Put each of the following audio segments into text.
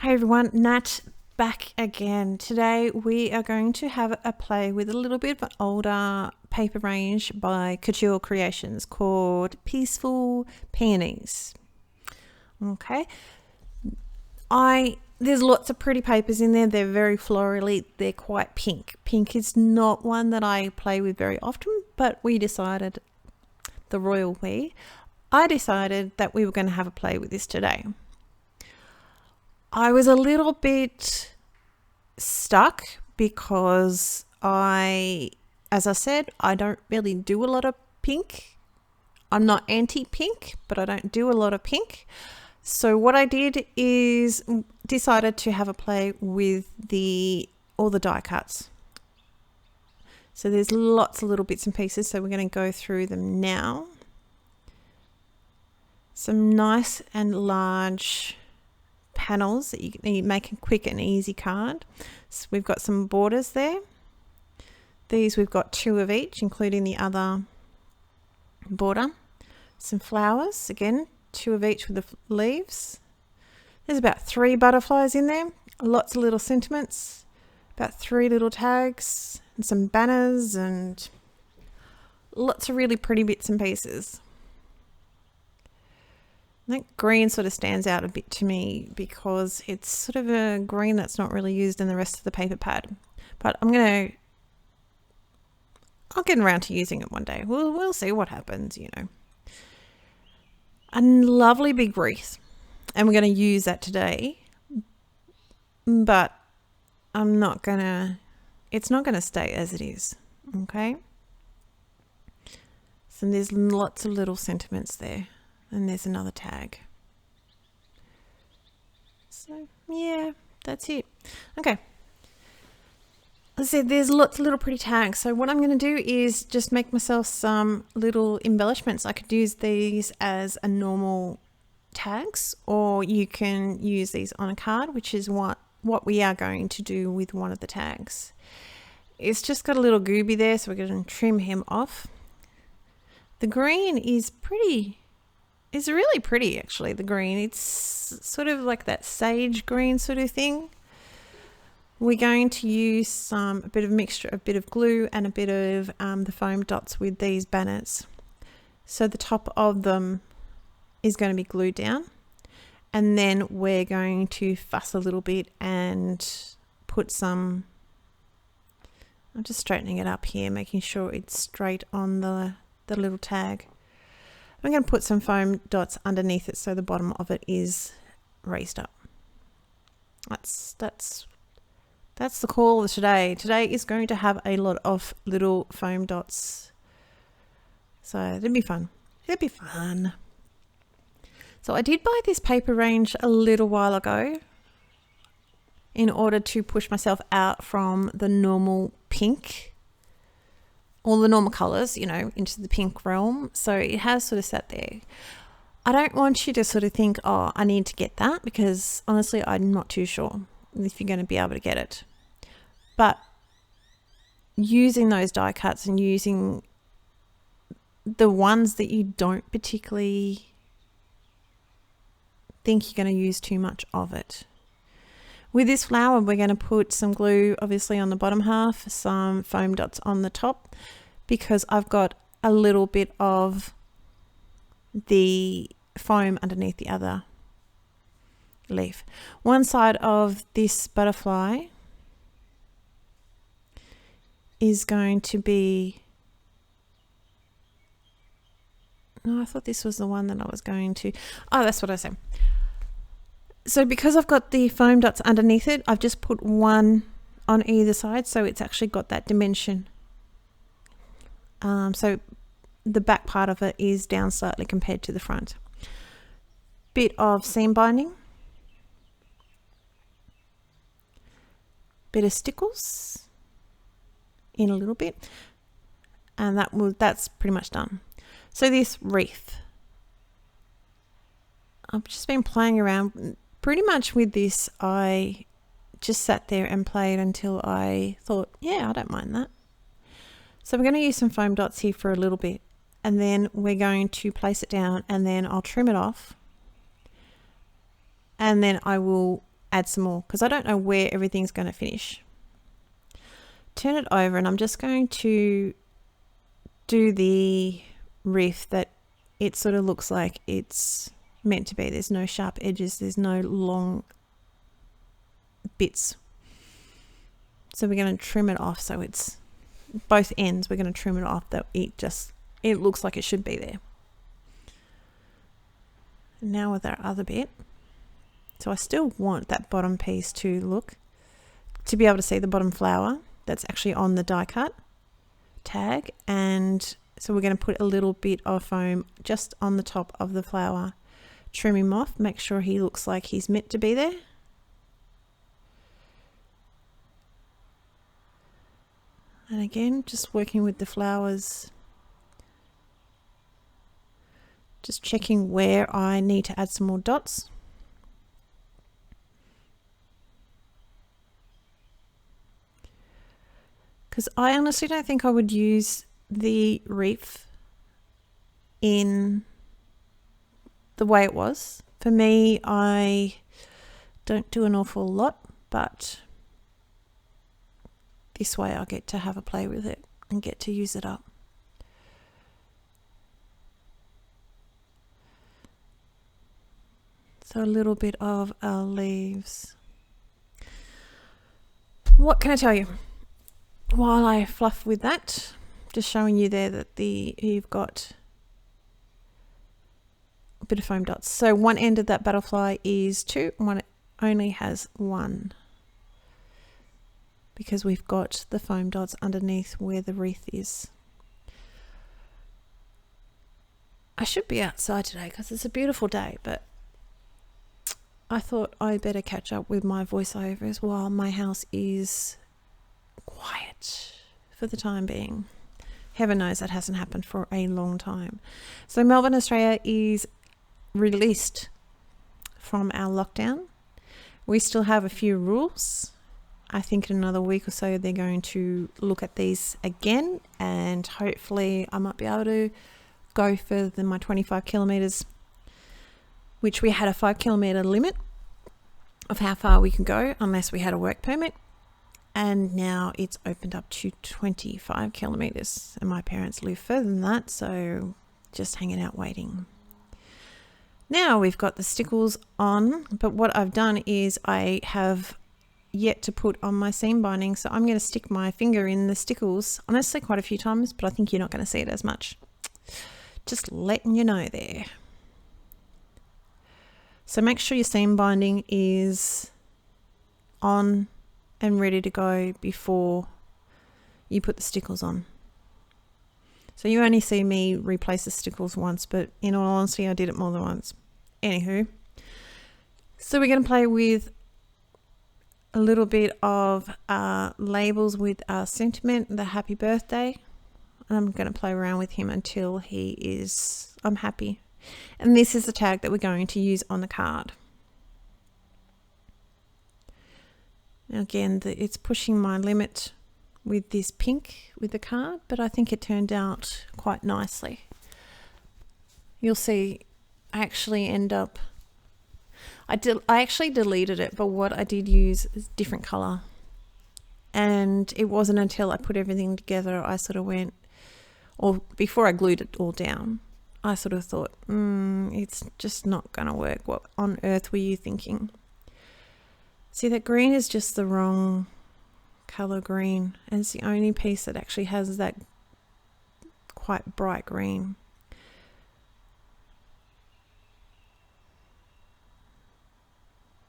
Hey everyone, Nat back again. Today we are going to have a play with a little bit of an older paper range by Couture Creations called Peaceful Peonies. Okay, there's lots of pretty papers in there. They're very florally. They're quite pink. Pink is not one that I play with very often, but I decided that we were going to have a play with this today. I was a little bit stuck because as I said, I don't really do a lot of pink. I'm not anti-pink, but I don't do a lot of pink. So what I did is decided to have a play with all the die cuts. So there's lots of little bits and pieces, so we're going to go through them now. Some nice and large panels that you make a quick and easy card. So we've got some borders there. These we've got 2 of each, including the other border. Some flowers, again 2 of each with the leaves. There's about 3 butterflies in there, lots of little sentiments, about 3 little tags and some banners and lots of really pretty bits and pieces. That green sort of stands out a bit to me because it's sort of a green that's not really used in the rest of the paper pad. But I'll get around to using it one day. We'll see what happens, you know. A lovely big wreath, and we're going to use that today. But it's not gonna stay as it is, okay? So there's lots of little sentiments there. And there's another tag. So yeah, that's it. Okay. As I said, there's lots of little pretty tags. So what I'm going to do is just make myself some little embellishments. I could use these as a normal tags, or you can use these on a card, which is what we are going to do with one of the tags. It's just got a little gooby there, so we're going to trim him off. The green is pretty. It's really pretty, actually, the green. It's sort of like that sage green sort of thing. We're going to use a bit of mixture, a bit of glue and a bit of the foam dots with these banners. So the top of them is going to be glued down. And then we're going to fuss a little bit and put some... I'm just straightening it up here, making sure it's straight on the little tag. I'm going to put some foam dots underneath it so the bottom of it is raised up. That's the call of today. Today is going to have a lot of little foam dots. So it'll be fun. It'll be fun. So I did buy this paper range a little while ago in order to push myself out from the normal pink, all the normal colours, you know, into the pink realm. So it has sort of sat there. I don't want you to sort of think, oh, I need to get that, because honestly, I'm not too sure if you're going to be able to get it. But using those die cuts and using the ones that you don't particularly think you're going to use too much of it. With this flower, we're going to put some glue obviously on the bottom half, some foam dots on the top, because I've got a little bit of the foam underneath the other leaf. One side of this butterfly is going to be... No, I thought this was the one that I was going to... Oh, that's what I said. So because I've got the foam dots underneath it, I've just put one on either side, so it's actually got that dimension. So the back part of it is down slightly compared to the front. Bit of seam binding. Bit of stickles in a little bit. And that's pretty much done. So this wreath. I've just been playing around pretty much with this. I just sat there and played until I thought, yeah, I don't mind that. So we're going to use some foam dots here for a little bit, and then we're going to place it down, and then I'll trim it off, and then I will add some more because I don't know where everything's going to finish. Turn it over and I'm just going to do the reef that it sort of looks like it's meant to be. There's no sharp edges, there's no long bits. So we're going to trim it off so it's both ends. We're going to trim it off that it looks like it should be there. And now with our other bit. So I still want that bottom piece to be able to see the bottom flower that's actually on the die cut tag. And so we're going to put a little bit of foam just on the top of the flower, trim him off, make sure he looks like he's meant to be there. And again, just working with the flowers, just checking where I need to add some more dots. Because I honestly don't think I would use the reef in the way it was. For me, I don't do an awful lot, but this way I get to have a play with it and get to use it up. So a little bit of our leaves. What can I tell you? While I fluff with that, just showing you there that you've got a bit of foam dots. So one end of that butterfly is 2, and one only has 1. Because we've got the foam dots underneath where the wreath is. I should be outside today because it's a beautiful day, but I thought I better catch up with my voiceovers while my house is quiet for the time being. Heaven knows that hasn't happened for a long time. So Melbourne, Australia is released from our lockdown. We still have a few rules. I think in another week or so they're going to look at these again, and hopefully I might be able to go further than my 25 kilometres, which we had a 5 kilometre limit of how far we can go unless we had a work permit. And now it's opened up to 25 kilometres, and my parents live further than that, so just hanging out waiting. Now we've got the stickles on, but what I've done is I have yet to put on my seam binding, so I'm going to stick my finger in the stickles, honestly quite a few times, but I think you're not going to see it as much. Just letting you know there. So make sure your seam binding is on and ready to go before you put the stickles on. So you only see me replace the stickles once, but in all honesty I did it more than once. Anywho, so we're going to play with a little bit of labels with our sentiment, the happy birthday, and I'm going to play around with him until I'm happy. And this is the tag that we're going to use on the card. Now again, it's pushing my limit with this pink with the card, but I think it turned out quite nicely. You'll see I actually end up, I actually deleted it, but what I did use is different color. And it wasn't until I put everything together I sort of went, or before I glued it all down, I sort of thought, it's just not going to work. What on earth were you thinking? See, that green is just the wrong color green, and it's the only piece that actually has that quite bright green.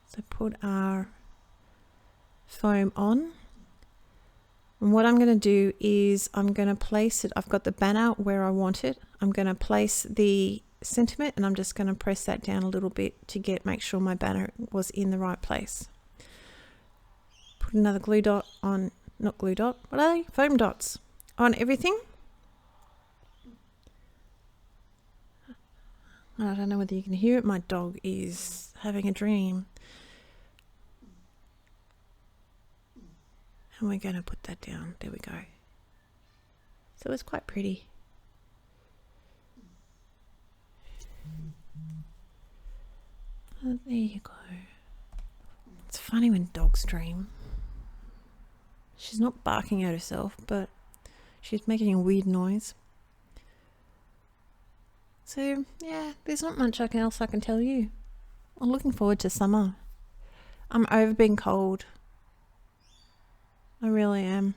So put our foam on, and what I'm going to do is I'm going to place it, I've got the banner where I want it, I'm going to place the sentiment and I'm just going to press that down a little bit to make sure my banner was in the right place. Put another glue dot on, not glue dot, what are they? Foam dots on everything. I don't know whether you can hear it, my dog is having a dream. And we're going to put that down, there we go. So it's quite pretty. Oh, there you go. It's funny when dogs dream. She's not barking at herself, but she's making a weird noise. So, yeah, there's not much else I can tell you. I'm looking forward to summer. I'm over being cold. I really am.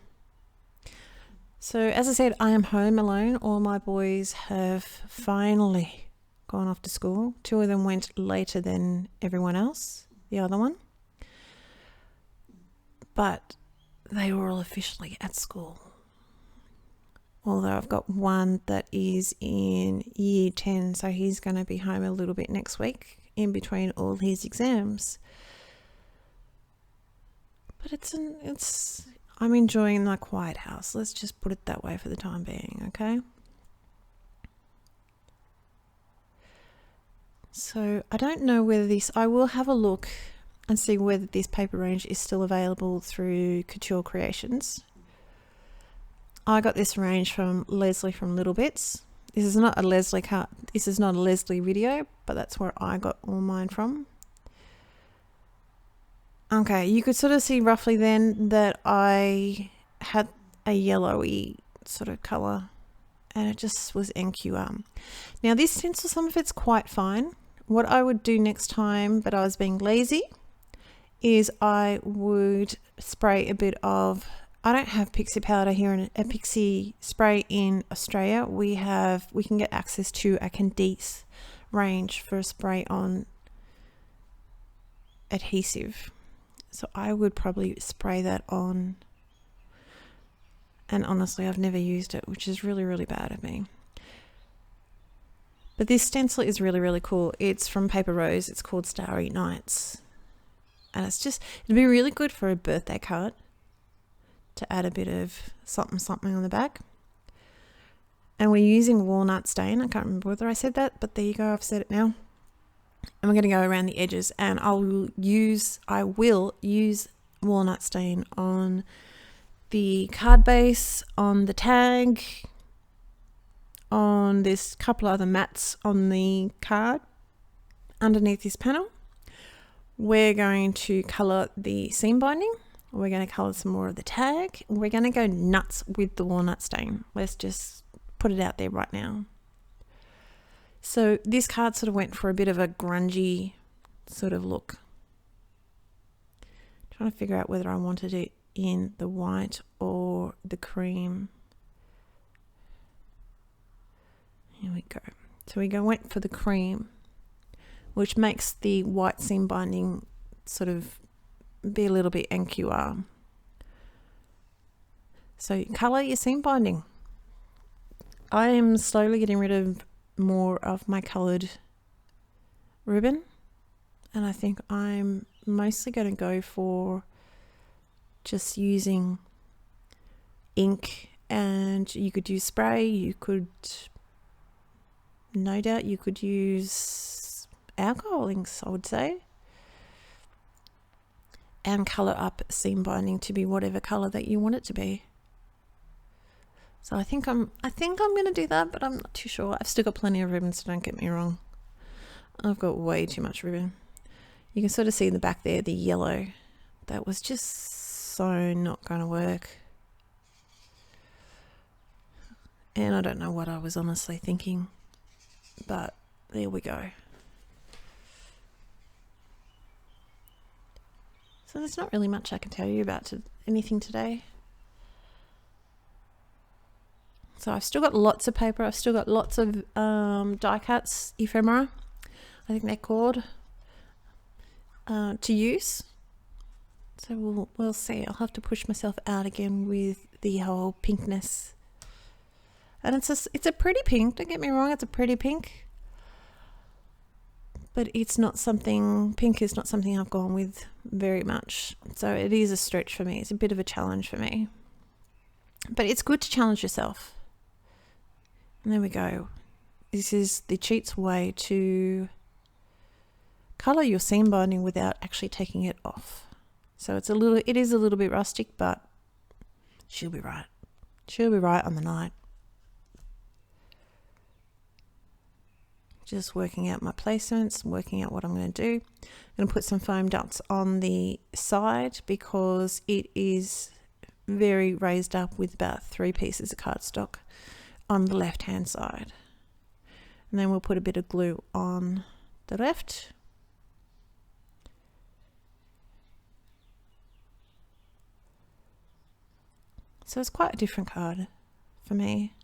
So, as I said, I am home alone. All my boys have finally gone off to school. 2 of them went later than everyone else, the other one. But they were all officially at school. Although I've got one that is in year 10, so he's going to be home a little bit next week in between all his exams. But I'm enjoying my quiet house. Let's just put it that way for the time being, okay? So I don't know whether I will have a look and see whether this paper range is still available through Couture Creations. I got this range from Leslie from Little Bits. This is not a Leslie video, but that's where I got all mine from. Okay, you could sort of see roughly then that I had a yellowy sort of colour, and it just was NQR. Now this stencil, some of it's quite fine. What I would do next time, but I was being lazy, is I would spray a bit of, I don't have pixie powder here, a pixie spray in Australia. We can get access to a Candice range for a spray on adhesive. So I would probably spray that on, and honestly I've never used it, which is really, really bad of me. But this stencil is really, really cool. It's from Paper Rose. It's called Starry Nights. And it'd be really good for a birthday card to add a bit of something on the back. And we're using walnut stain. I can't remember whether I said that, but there you go, I've said it now. And we're going to go around the edges, and I will use walnut stain on the card base, on the tag, on this couple other mats on the card underneath this panel. We're going to colour the seam binding. We're going to colour some more of the tag. We're going to go nuts with the walnut stain. Let's just put it out there right now. So this card sort of went for a bit of a grungy sort of look. Trying to figure out whether I wanted it in the white or the cream. Here we go. So went for the cream, which makes the white seam binding sort of be a little bit NQR. So colour your seam binding. I am slowly getting rid of more of my coloured ribbon, and I think I'm mostly going to go for just using ink, and you could use spray, no doubt you could use alcohol inks, I would say, and colour up seam binding to be whatever colour that you want it to be. So I think I'm going to do that, but I'm not too sure. I've still got plenty of ribbon, so don't get me wrong. I've got way too much ribbon. You can sort of see in the back there the yellow. That was just so not going to work. And I don't know what I was honestly thinking, but there we go. So there's not really much I can tell you about anything today. So I've still got lots of paper. I've still got lots of die cuts, ephemera, I think they're called, to use. So we'll see. I'll have to push myself out again with the whole pinkness. And it's a pretty pink. Don't get me wrong. It's a pretty pink. But pink is not something I've gone with very much. So it is a stretch for me. It's a bit of a challenge for me. But it's good to challenge yourself. And there we go. This is the cheat's way to colour your seam binding without actually taking it off. So it is a little bit rustic, but she'll be right. She'll be right on the night. just working out my placements, working out what I'm going to do. I'm going to put some foam dots on the side because it is very raised up with about 3 pieces of cardstock on the left hand side. And then we'll put a bit of glue on the left. So it's quite a different card for me.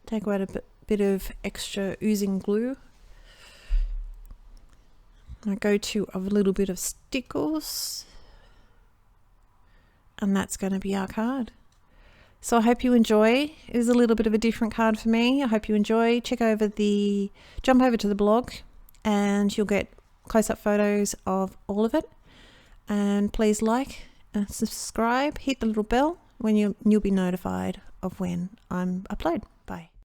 Take away a bit of extra oozing glue. I go to a little bit of stickles, and that's going to be our card. So I hope you enjoy. It is a little bit of a different card for me. I hope you enjoy. Jump over to the blog and you'll get close-up photos of all of it. And please like and subscribe, hit the little bell when you'll be notified of when I'm upload. Bye.